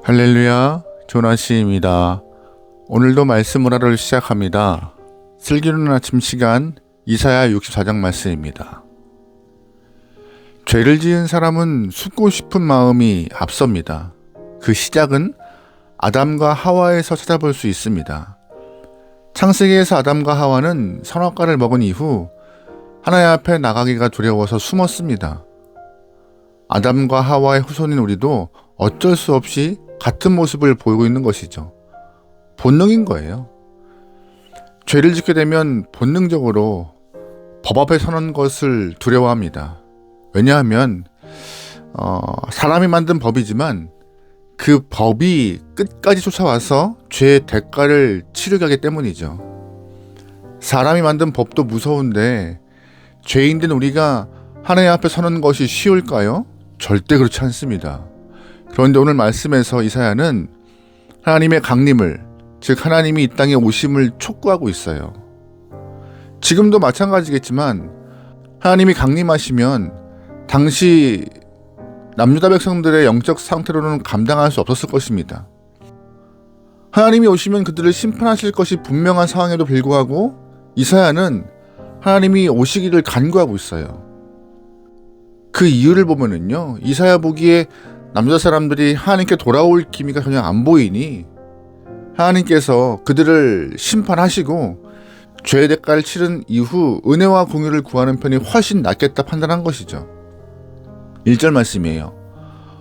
할렐루야, 조나시입니다. 오늘도 말씀 문화를 시작합니다. 슬기로운 아침 시간 이사야 64장 말씀입니다. 죄를 지은 사람은 숨고 싶은 마음이 앞섭니다. 그 시작은 아담과 하와에서 찾아볼 수 있습니다. 창세기에서 아담과 하와는 선악과를 먹은 이후 하나님 앞에 나가기가 두려워서 숨었습니다. 아담과 하와의 후손인 우리도 어쩔 수 없이 같은 모습을 보이고 있는 것이죠. 본능인 거예요. 죄를 짓게 되면 본능적으로 법 앞에 서는 것을 두려워합니다. 왜냐하면 사람이 만든 법이지만 그 법이 끝까지 쫓아와서 죄의 대가를 치르게 하기 때문이죠. 사람이 만든 법도 무서운데 죄인된 우리가 하나님 앞에 서는 것이 쉬울까요? 절대 그렇지 않습니다. 그런데 오늘 말씀에서 이사야는 하나님의 강림을, 즉 하나님이 이 땅에 오심을 촉구하고 있어요. 지금도 마찬가지겠지만 하나님이 강림하시면 당시 남유다 백성들의 영적 상태로는 감당할 수 없었을 것입니다. 하나님이 오시면 그들을 심판하실 것이 분명한 상황에도 불구하고 이사야는 하나님이 오시기를 간구하고 있어요. 그 이유를 보면은요, 이사야 보기에 남유다 사람들이 하나님께 돌아올 기미가 전혀 안 보이니 하나님께서 그들을 심판하시고 죄의 대가를 치른 이후 은혜와 공유를 구하는 편이 훨씬 낫겠다 판단한 것이죠. 1절 말씀이에요.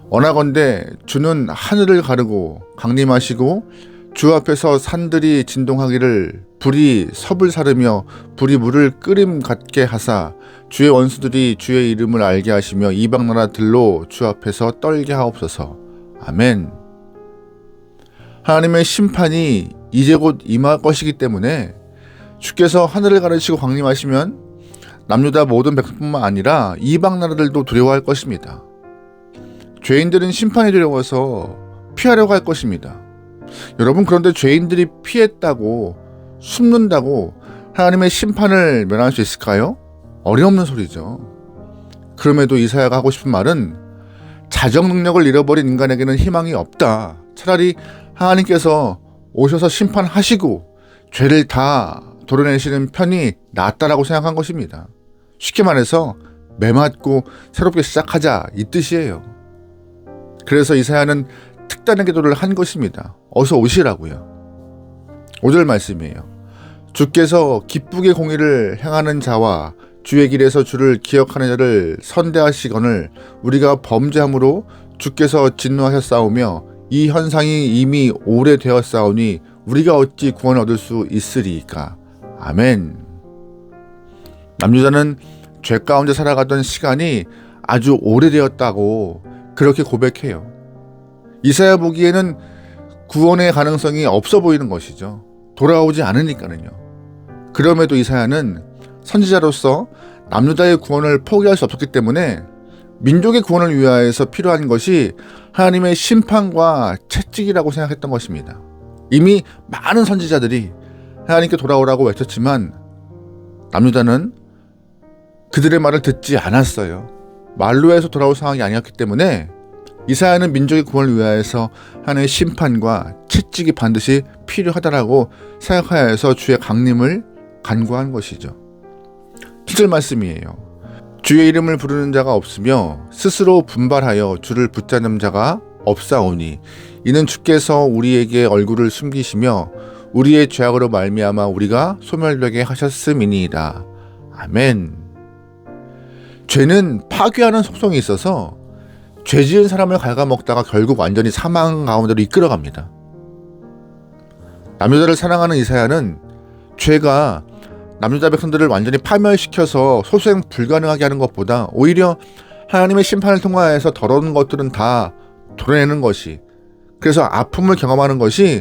원하건대 주는 하늘을 가르고 강림하시고 주 앞에서 산들이 진동하기를 불이 섭을 사르며 불이 물을 끓임 같게 하사 주의 원수들이 주의 이름을 알게 하시며 이방 나라들로 주 앞에서 떨게 하옵소서. 아멘. 하나님의 심판이 이제 곧 임할 것이기 때문에 주께서 하늘을 가르시고 강림하시면 남유다 모든 백성뿐만 아니라 이방 나라들도 두려워할 것입니다. 죄인들은 심판이 두려워서 피하려고 할 것입니다. 여러분, 그런데 죄인들이 피했다고 숨는다고 하나님의 심판을 면할 수 있을까요? 어림없는 소리죠. 그럼에도 이사야가 하고 싶은 말은 자정 능력을 잃어버린 인간에게는 희망이 없다. 차라리 하나님께서 오셔서 심판하시고 죄를 다 도려내시는 편이 낫다라고 생각한 것입니다. 쉽게 말해서 매맞고 새롭게 시작하자, 이 뜻이에요. 그래서 이사야는 특단의 기도를 한 것입니다. 어서 오시라고요. 5절 말씀이에요. 주께서 기쁘게 공의를 행하는 자와 주의 길에서 주를 기억하는 자를 선대하시거늘 우리가 범죄함으로 주께서 진노하셨사오며 이 현상이 이미 오래되었사오니 우리가 어찌 구원을 얻을 수 있으리이까. 아멘. 남유다는 죄 가운데 살아가던 시간이 아주 오래되었다고 그렇게 고백해요. 이사야 보기에는 구원의 가능성이 없어 보이는 것이죠. 돌아오지 않으니까는요. 그럼에도 이사야는 선지자로서 남유다의 구원을 포기할 수 없었기 때문에 민족의 구원을 위하여서 필요한 것이 하나님의 심판과 채찍이라고 생각했던 것입니다. 이미 많은 선지자들이 하나님께 돌아오라고 외쳤지만 남유다는 그들의 말을 듣지 않았어요. 말로 해서 돌아올 상황이 아니었기 때문에 이사야는 민족의 구원을 위하여서 하나님의 심판과 채찍이 반드시 필요하다라고 생각하여서 주의 강림을 간구한 것이죠. 7절 말씀이에요. 주의 이름을 부르는 자가 없으며 스스로 분발하여 주를 붙잡는 자가 없사오니 이는 주께서 우리에게 얼굴을 숨기시며 우리의 죄악으로 말미암아 우리가 소멸되게 하셨음이니이다. 아멘. 죄는 파괴하는 속성이 있어서 죄 지은 사람을 갉아먹다가 결국 완전히 사망 가운데로 이끌어갑니다. 남유다를 사랑하는 이사야는 죄가 남유다 백성들을 완전히 파멸시켜서 소생 불가능하게 하는 것보다 오히려 하나님의 심판을 통하여서 더러운 것들은 다 도려내는 것이, 그래서 아픔을 경험하는 것이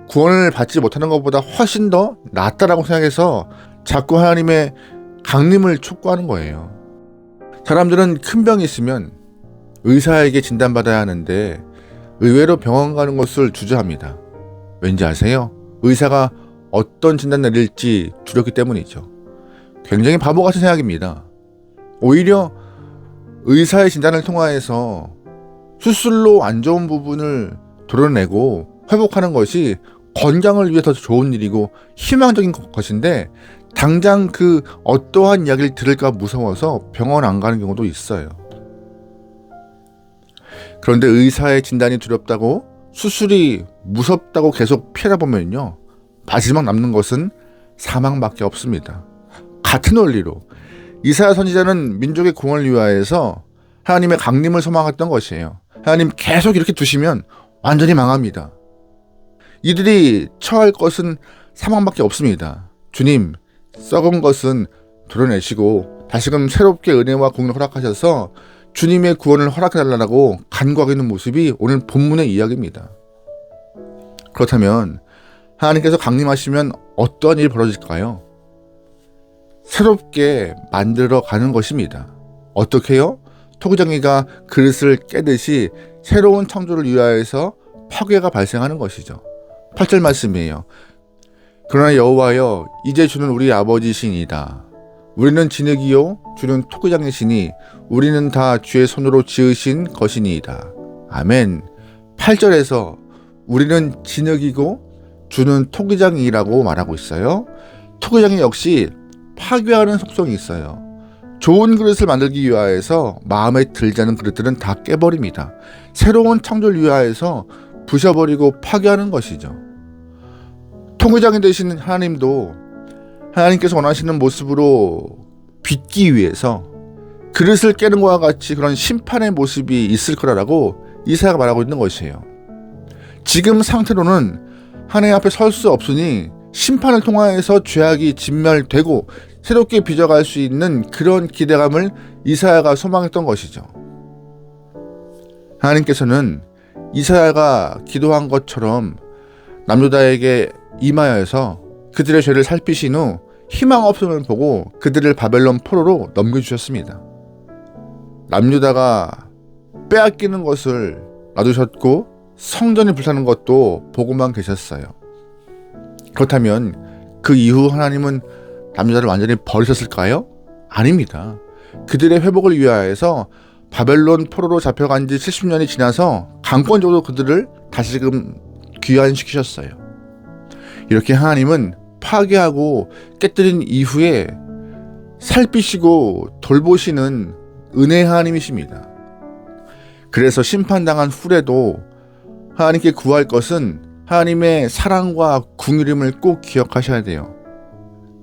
구원을 받지 못하는 것보다 훨씬 더 낫다라고 생각해서 자꾸 하나님의 강림을 촉구하는 거예요. 사람들은 큰 병이 있으면 의사에게 진단받아야 하는데 의외로 병원 가는 것을 주저합니다. 왠지 아세요? 의사가 어떤 진단 내릴지 두렵기 때문이죠. 굉장히 바보 같은 생각입니다. 오히려 의사의 진단을 통하여서 수술로 안 좋은 부분을 도려내고 회복하는 것이 건강을 위해 더 좋은 일이고 희망적인 것인데 당장 그 어떠한 이야기를 들을까 무서워서 병원 안 가는 경우도 있어요. 그런데 의사의 진단이 두렵다고 수술이 무섭다고 계속 피하다 보면요, 마지막 남는 것은 사망밖에 없습니다. 같은 원리로 이사야 선지자는 민족의 구원을 위하여서 하나님의 강림을 소망했던 것이에요. 하나님 계속 이렇게 두시면 완전히 망합니다. 이들이 처할 것은 사망밖에 없습니다. 주님, 썩은 것은 도려내시고 다시금 새롭게 은혜와 공을 허락하셔서 주님의 구원을 허락해달라고 간구하고 있는 모습이 오늘 본문의 이야기입니다. 그렇다면 하나님께서 강림하시면 어떤 일이 벌어질까요? 새롭게 만들어 가는 것입니다. 어떻게요? 토기장이가 그릇을 깨듯이 새로운 창조를 위하여서 파괴가 발생하는 것이죠. 8절 말씀이에요. 그러나 여호와여, 이제 주는 우리 아버지시니이다. 우리는 진흙이요 주는 토기장이시니 우리는 다 주의 손으로 지으신 것이니이다. 아멘. 8절에서 우리는 진흙이고 주는 토기장이라고 말하고 있어요. 토기장이 역시 파괴하는 속성이 있어요. 좋은 그릇을 만들기 위하여서 마음에 들지 않은 그릇들은 다 깨버립니다. 새로운 창조를 위하여서 부셔버리고 파괴하는 것이죠. 토기장이 되시는 하나님도 하나님께서 원하시는 모습으로 빚기 위해서 그릇을 깨는 것과 같이 그런 심판의 모습이 있을 거라고 이사야가 말하고 있는 것이에요. 지금 상태로는 하나님 앞에 설 수 없으니 심판을 통하여서 죄악이 진멸되고 새롭게 빚어갈 수 있는 그런 기대감을 이사야가 소망했던 것이죠. 하나님께서는 이사야가 기도한 것처럼 남유다에게 임하여서 그들의 죄를 살피신 후 희망 없음을 보고 그들을 바벨론 포로로 넘겨주셨습니다. 남유다가 빼앗기는 것을 놔두셨고 성전이 불타는 것도 보고만 계셨어요. 그렇다면 그 이후 하나님은 남유다를 완전히 버리셨을까요? 아닙니다. 그들의 회복을 위하여서 바벨론 포로로 잡혀간 지 70년이 지나서 강권적으로 그들을 다시금 귀환시키셨어요. 이렇게 하나님은 파괴하고 깨뜨린 이후에 살피시고 돌보시는 은혜의 하나님이십니다. 그래서 심판당한 후에도 하나님께 구할 것은 하나님의 사랑과 긍휼임을 꼭 기억하셔야 돼요.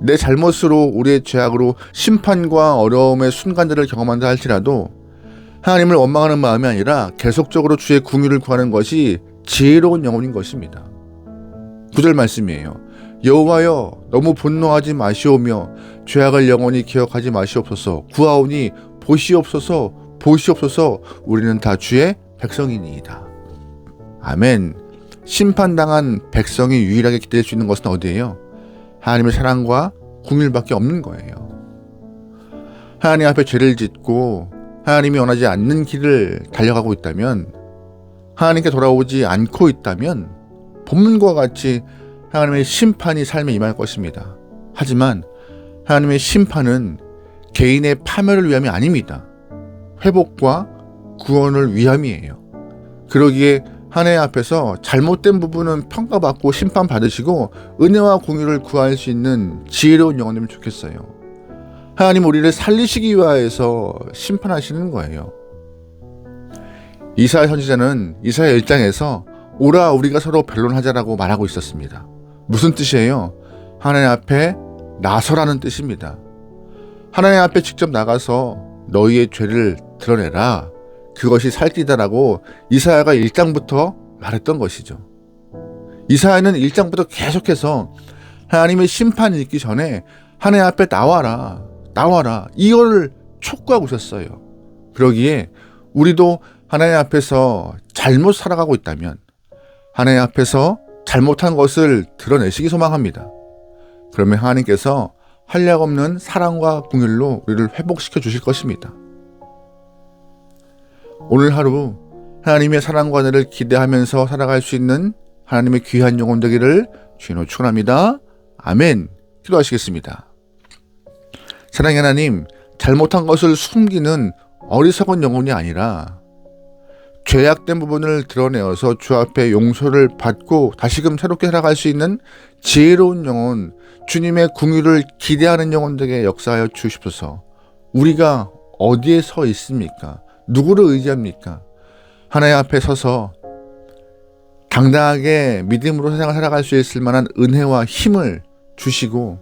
내 잘못으로 우리의 죄악으로 심판과 어려움의 순간들을 경험한다 할지라도 하나님을 원망하는 마음이 아니라 계속적으로 주의 긍휼을 구하는 것이 지혜로운 영혼인 것입니다. 9절 말씀이에요. 여호와여, 너무 분노하지 마시오며 죄악을 영원히 기억하지 마시옵소서. 구하오니 보시옵소서, 보시옵소서. 우리는 다 주의 백성이니이다. 아멘. 심판당한 백성이 유일하게 기댈 수 있는 것은 어디예요? 하나님의 사랑과 긍휼밖에 없는 거예요. 하나님 앞에 죄를 짓고 하나님이 원하지 않는 길을 달려가고 있다면, 하나님께 돌아오지 않고 있다면 본문과 같이 하나님의 심판이 삶에 임할 것입니다. 하지만 하나님의 심판은 개인의 파멸을 위함이 아닙니다. 회복과 구원을 위함이에요. 그러기에 하나님 앞에서 잘못된 부분은 평가받고 심판받으시고 은혜와 공유를 구할 수 있는 지혜로운 영혼이면 좋겠어요. 하나님 우리를 살리시기 위하여서 심판하시는 거예요. 이사야 선지자는 이사야 1장에서 오라 우리가 서로 변론하자라고 말하고 있었습니다. 무슨 뜻이에요? 하나님 앞에 나서라는 뜻입니다. 하나님 앞에 직접 나가서 너희의 죄를 드러내라. 그것이 살 길이다라고 이사야가 1장부터 말했던 것이죠. 이사야는 1장부터 계속해서 하나님의 심판이 있기 전에 하나님 앞에 나와라, 나와라, 이거를 촉구하고 있었어요. 그러기에 우리도 하나님 앞에서 잘못 살아가고 있다면 하나님 앞에서 잘못한 것을 드러내시기 소망합니다. 그러면 하나님께서 한량없는 사랑과 긍휼로 우리를 회복시켜 주실 것입니다. 오늘 하루 하나님의 사랑과 은혜를 기대하면서 살아갈 수 있는 하나님의 귀한 영혼 되기를 주님으로 축원합니다. 아멘. 기도하시겠습니다. 사랑의 하나님, 잘못한 것을 숨기는 어리석은 영혼이 아니라 죄악된 부분을 드러내어서 주 앞에 용서를 받고 다시금 새롭게 살아갈 수 있는 지혜로운 영혼, 주님의 궁유를 기대하는 영혼들에게 역사하여 주십소서. 우리가 어디에 서 있습니까? 누구를 의지합니까? 하나님 앞에 서서 당당하게 믿음으로 세상을 살아갈 수 있을 만한 은혜와 힘을 주시고,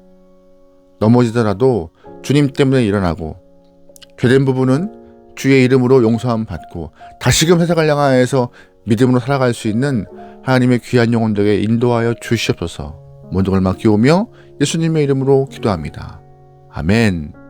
넘어지더라도 주님 때문에 일어나고, 죄된 부분은 주의 이름으로 용서함 받고 다시금 세상을 향하여서 믿음으로 살아갈 수 있는 하나님의 귀한 영혼들에게 인도하여 주시옵소서. 모든 걸 맡기오며 예수님의 이름으로 기도합니다. 아멘.